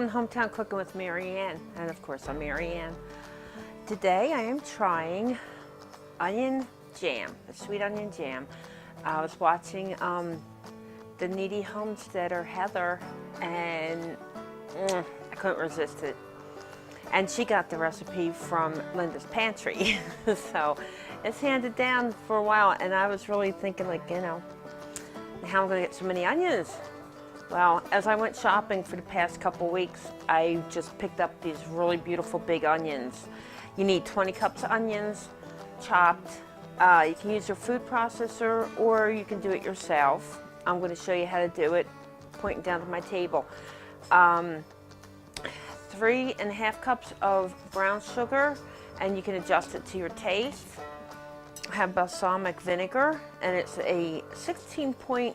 Welcome to Hometown Cooking with Marianne, and of course I'm Marianne. Today I am trying onion jam, the sweet onion jam. I was watching the Needy Homesteader Heather, and I couldn't resist it. And she got the recipe from Linda's Pantry, so it's handed down for a while. And I was really thinking, like, you know, how I'm gonna get so many onions. Well, as I went shopping for the past couple weeks, I just picked up these really beautiful big onions. You need 20 cups of onions, chopped. You can use your food processor or you can do it yourself. I'm going to show you how to do it, pointing down to my table. 3.5 cups of brown sugar, and you can adjust it to your taste. I have balsamic vinegar, and it's a 16.9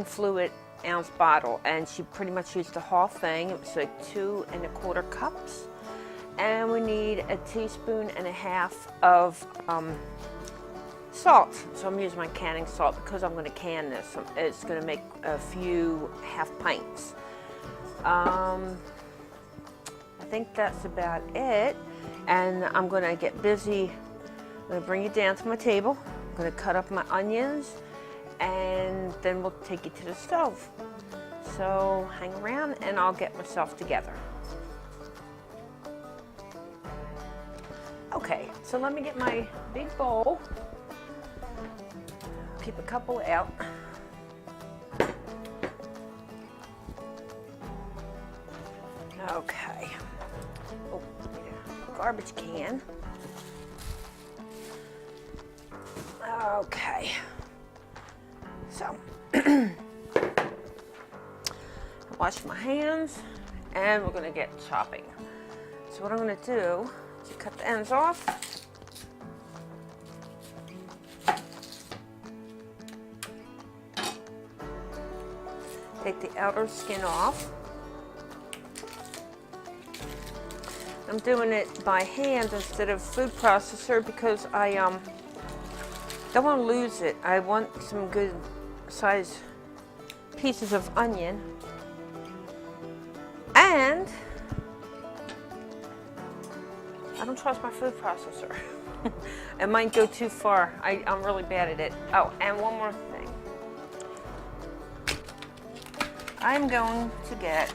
fluid ounce bottle, and she pretty much used the whole thing. It was like 2.25 cups. And we need 1.5 teaspoons of salt. So I'm using my canning salt because I'm going to can this. It's going to make a few half pints. I think that's about it. And I'm going to get busy. I'm going to bring you down to my table. I'm going to cut up my onions, and then we'll take you to the stove. So hang around and I'll get myself together. Okay, so let me get my big bowl. Keep a couple out. Okay. Oh, need a garbage can. Okay. So, wash my hands, and we're gonna get chopping. So what I'm gonna do, cut the ends off. Take the outer skin off. I'm doing it by hand instead of food processor because I don't want to lose it. I want some good size pieces of onion, and I don't trust my food processor. It might go too far. I'm really bad at it. Oh, and one more thing. I'm going to get,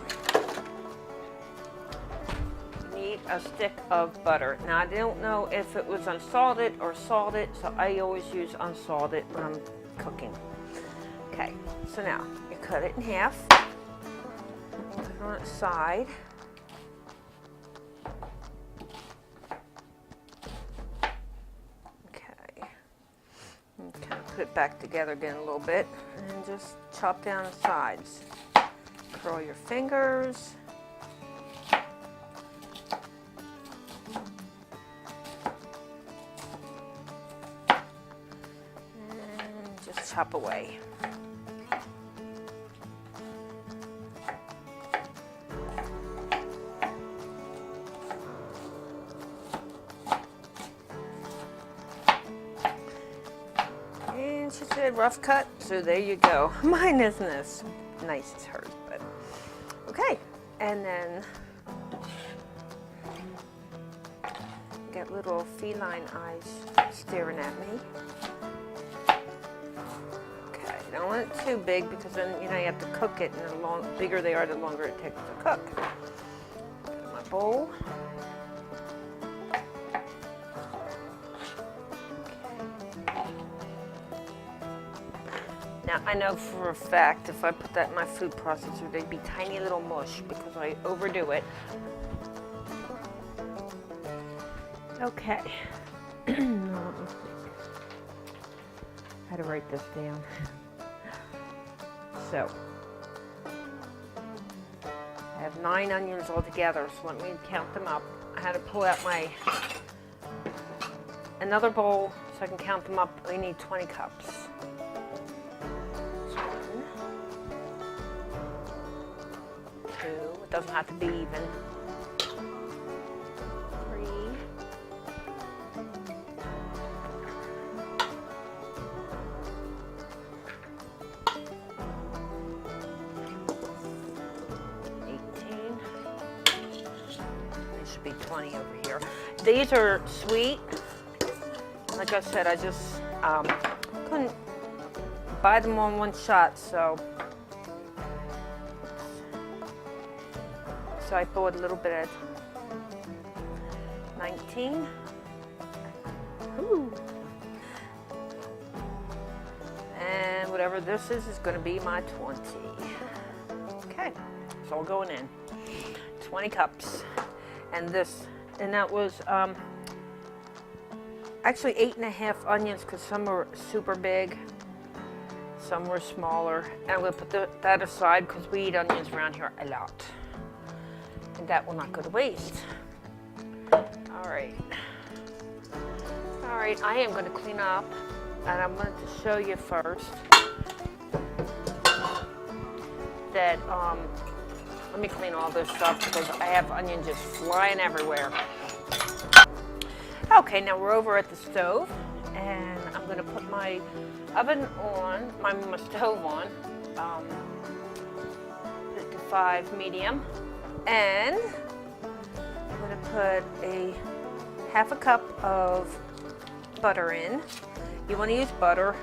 you need a stick of butter. Now, I don't know if it was unsalted or salted, so I always use unsalted when I'm cooking. Okay, so now you cut it in half, put it on its side. Put it back together again a little bit, and just chop down the sides. Curl your fingers. And just chop away. She said rough cut, so there you go. Mine isn't as nice as hers, but okay. And then get little feline eyes staring at me. Okay, don't want it too big because then you have to cook it, and the bigger they are, the longer it takes to cook. Put it in my bowl. Now, I know for a fact if I put that in my food processor, they'd be tiny little mush because I overdo it. Okay. Let me think. I had to write this down. So, I have 9 onions altogether, so let me count them up. I had to pull out another bowl so I can count them up. I need 20 cups. It doesn't have to be even. 3. 8. must be 20 over here. These are sweet. Like I said, I just couldn't buy them on one shot, so I bought a little bit of 19. Ooh. And whatever this is going to be my 20. Okay, it's all going in. 20 cups. And that was actually 8.5 onions, because some are super big, some were smaller. And I'm going to put that aside because we eat onions around here a lot. And that will not go to waste. All right, I am going to clean up, and I'm going to show you first that, let me clean all this up because I have onions just flying everywhere. Okay, now we're over at the stove, and I'm going to put my oven on, my stove on, 55 medium, and I'm going to put a half a cup of butter in. You want to use butter.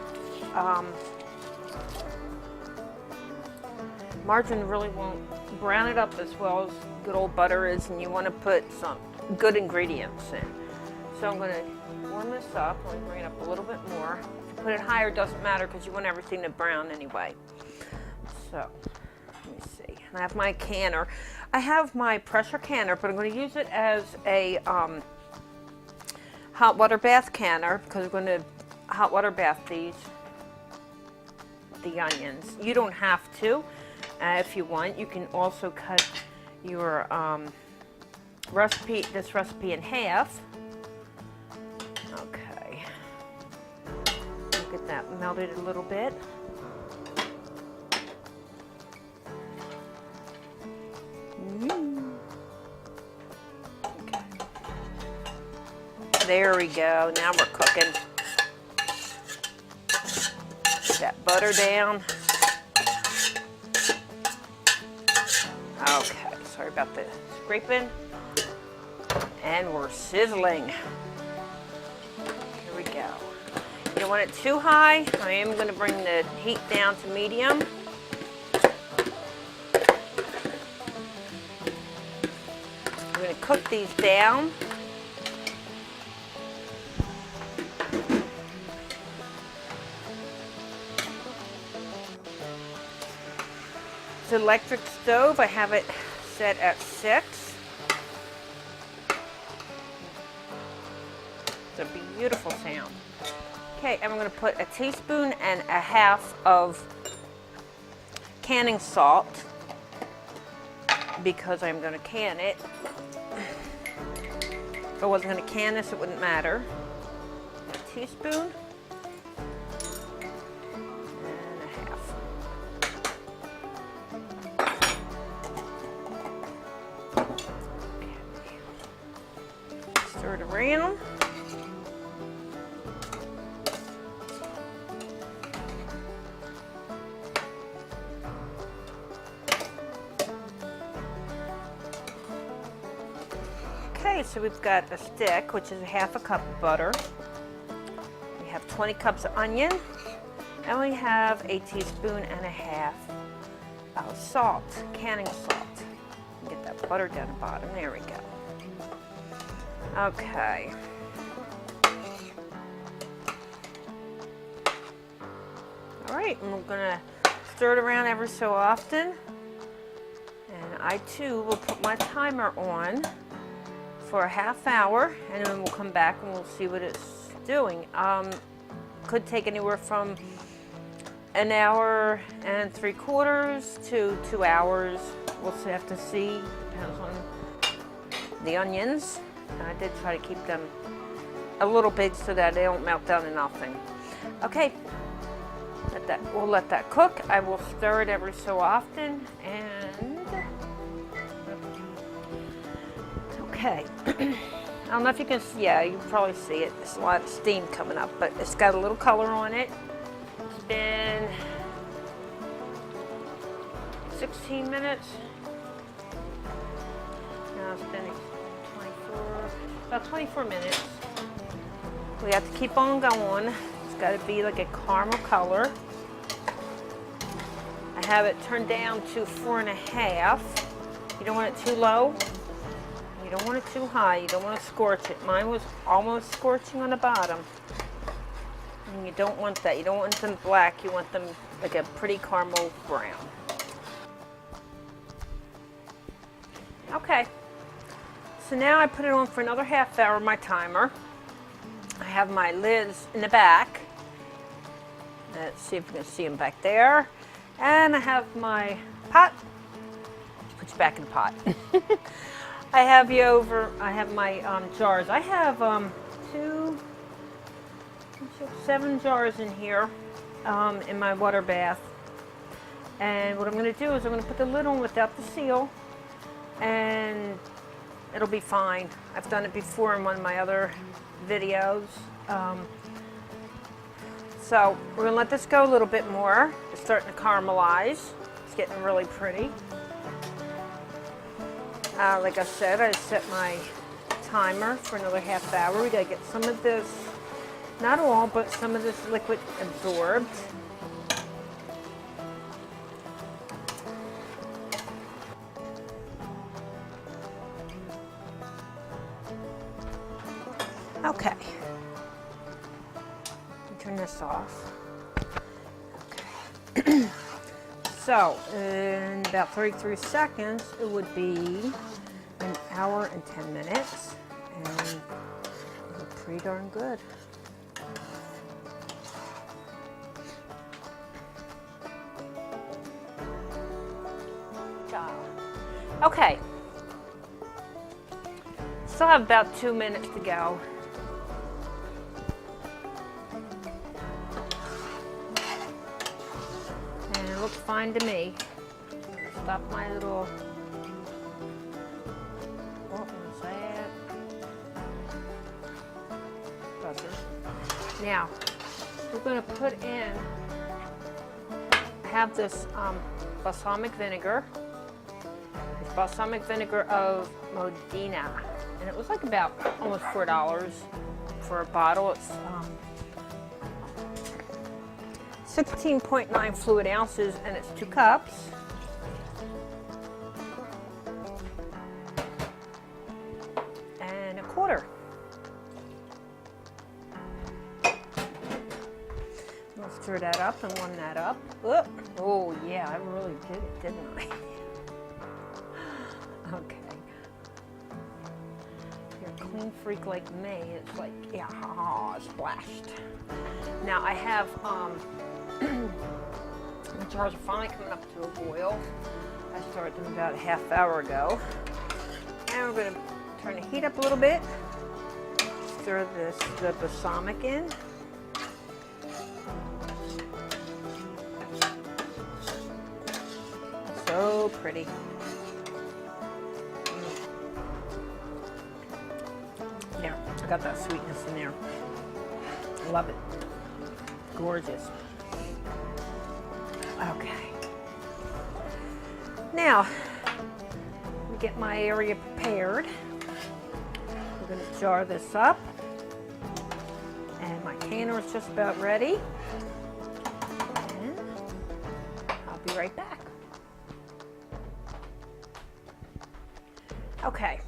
Margarine really won't brown it up as well as good old butter is, and you want to put some good ingredients in. So I'm going to warm this up. Let me bring it up a little bit more. If you put it higher, it doesn't matter because you want everything to brown anyway. So let me see. And I have my canner. I have my pressure canner, but I'm going to use it as a hot water bath canner because we're going to hot water bath the onions. You don't have to. If you want, you can also cut your this recipe in half. Okay. Get that melted a little bit. Okay. There we go. Now we're cooking. Get that butter down. Okay, sorry about the scraping. And we're sizzling. Here we go. You don't want it too high. I am going to bring the heat down to medium. I'm going to cook these down. It's an electric stove. I have it set at 6. It's a beautiful sound. Okay, and I'm going to put a teaspoon and a half of canning salt because I'm going to can it. If I wasn't going to can this, it wouldn't matter. A teaspoon. Stir it around. Okay, so we've got a stick, which is a half a cup of butter. We have 20 cups of onion, and we have a teaspoon and a half of salt, canning salt. Get that butter down the bottom. There we go. Okay. All right, and we're gonna stir it around ever so often. And I too will put my timer on for a half hour, and then we'll come back and we'll see what it's doing. Could take anywhere from an hour and 3/4 to 2 hours. We'll have to see. Depends on the onions. And I did try to keep them a little big so that they don't melt down to nothing. Okay, we'll let that cook. I will stir it every so often, and okay. I don't know if you can see, yeah, you can probably see it. There's a lot of steam coming up, but it's got a little color on it. It's been 16 minutes. Now it's been about 24 minutes. We have to keep on going. It's got to be like a caramel color. I have it turned down to 4.5. You don't want it too low. You don't want it too high. You don't want to scorch it. Mine was almost scorching on the bottom. And you don't want that. You don't want them black. You want them like a pretty caramel brown. Okay. So now I put it on for another half hour, my timer. I have my lids in the back. Let's see if we can see them back there. And I have my pot. Put you back in the pot. I have my jars. I have 7 jars in here in my water bath. And what I'm going to do is I'm going to put the lid on without the seal, and it'll be fine. I've done it before in one of my other videos. So we're going to let this go a little bit more. It's starting to caramelize. It's getting really pretty. Like I said, I set my timer for another half hour. We got to get some of this, not all, but some of this liquid absorbed. Okay. Turn this off. Okay. So, in about 33 seconds, it would be 1 hour and 10 minutes, and it looked pretty darn good. Okay. Still have about 2 minutes to go. Looks fine to me. Stop my little, what was that? Buzzer. Now, we're going to put in, I have this balsamic vinegar. It's balsamic vinegar of Modena. And it was like about almost $4 for a bottle. It's 16.9 fluid ounces, and it's 2 cups. And a quarter. Let's stir that up and warm that up. Oh yeah, I really did it, didn't I? Okay. If you're a clean freak like me, it's like, yeah, splashed. Now I have the jars are finally coming up to a boil. I started them about a half hour ago. And we're going to turn the heat up a little bit. Stir the balsamic in. So pretty. There, I got that sweetness in there. I love it. Gorgeous. Okay. Now, we get my area prepared. We're going to jar this up. And my canner is just about ready. And I'll be right back. Okay.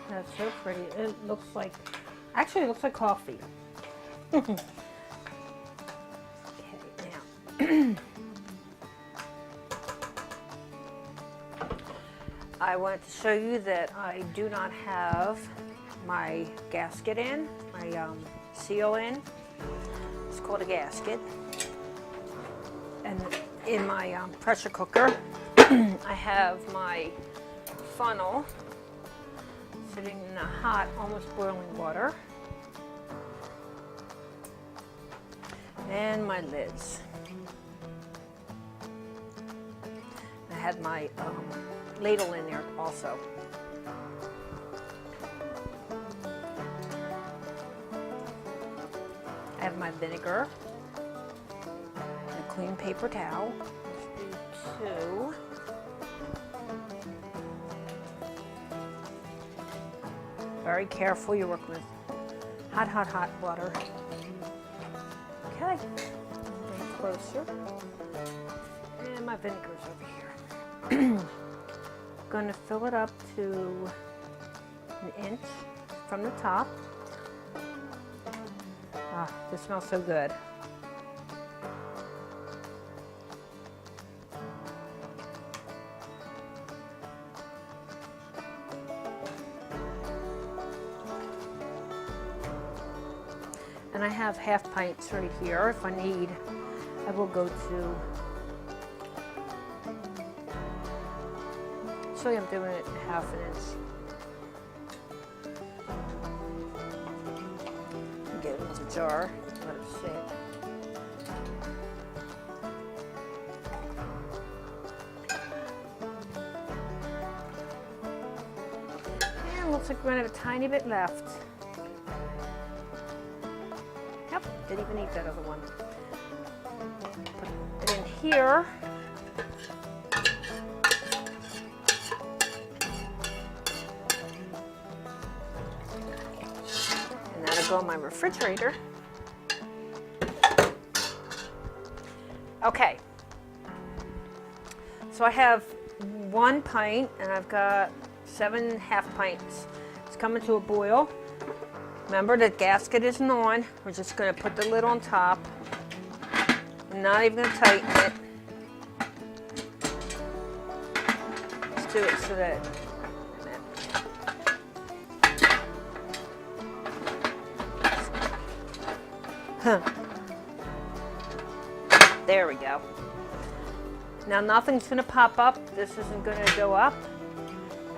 That's so pretty. It looks like, actually it looks like coffee. Okay, now. I wanted to show you that I do not have my gasket in, my seal in. It's called a gasket. And in my pressure cooker, I have my funnel sitting in the hot, almost boiling water. And my lids. I had my ladle in there also. I have my vinegar and a clean paper towel. Let's do 2. Very careful, you're working with hot, hot, hot butter. Okay, bring it closer. And my vinegar's over here. Going to fill it up to an inch from the top. Ah, this smells so good. And I have half pints right here. If I need, I will go to, so I'm doing it half an inch. Get it into the jar, let it sit. And looks like we're gonna have a tiny bit left. Yep, didn't even eat that other one. Put it in here. And that'll go in my refrigerator. Okay. So I have 1 pint and I've got 7 half pints. It's coming to a boil. Remember, the gasket isn't on. We're just going to put the lid on top. I'm not even going to tighten it. Let's do it so that... Huh. There we go. Now nothing's going to pop up. This isn't going to go up.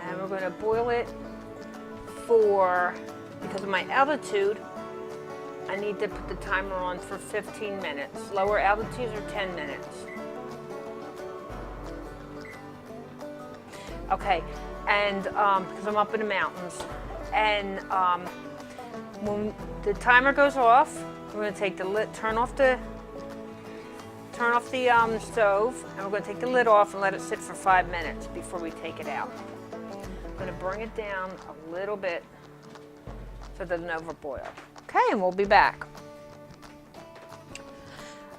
And we're going to boil it for... Because of my altitude, I need to put the timer on for 15 minutes. Lower altitudes are 10 minutes. Okay, and because I'm up in the mountains. And when the timer goes off, we're going to take the lid, turn off the stove, and we're going to take the lid off and let it sit for 5 minutes before we take it out. I'm going to bring it down a little bit so that it doesn't overboil. Okay, and we'll be back.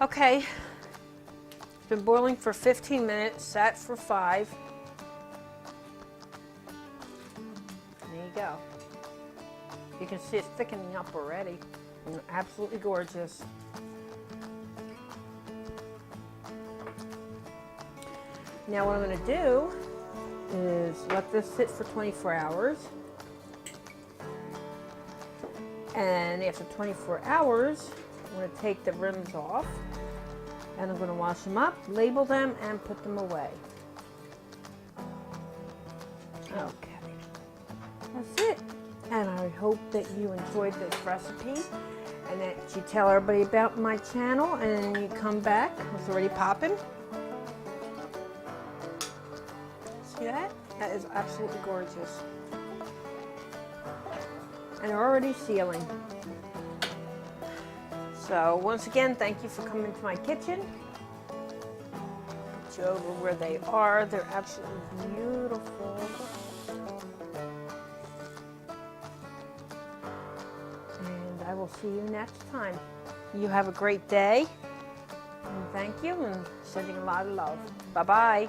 Okay, it's been boiling for 15 minutes, sat for 5. There you go. You can see it's thickening up already. Absolutely gorgeous. Now what I'm going to do is let this sit for 24 hours. And after 24 hours, I'm going to take the rims off and I'm going to wash them up, label them, and put them away. Okay, that's it. And I hope that you enjoyed this recipe and that you tell everybody about my channel and you come back. It's already popping. See that? That is absolutely gorgeous. And they're already sealing. So once again, thank you for coming to my kitchen. Put you over where they are. They're absolutely beautiful. And I will see you next time. You have a great day. And thank you, and sending a lot of love. Bye-bye.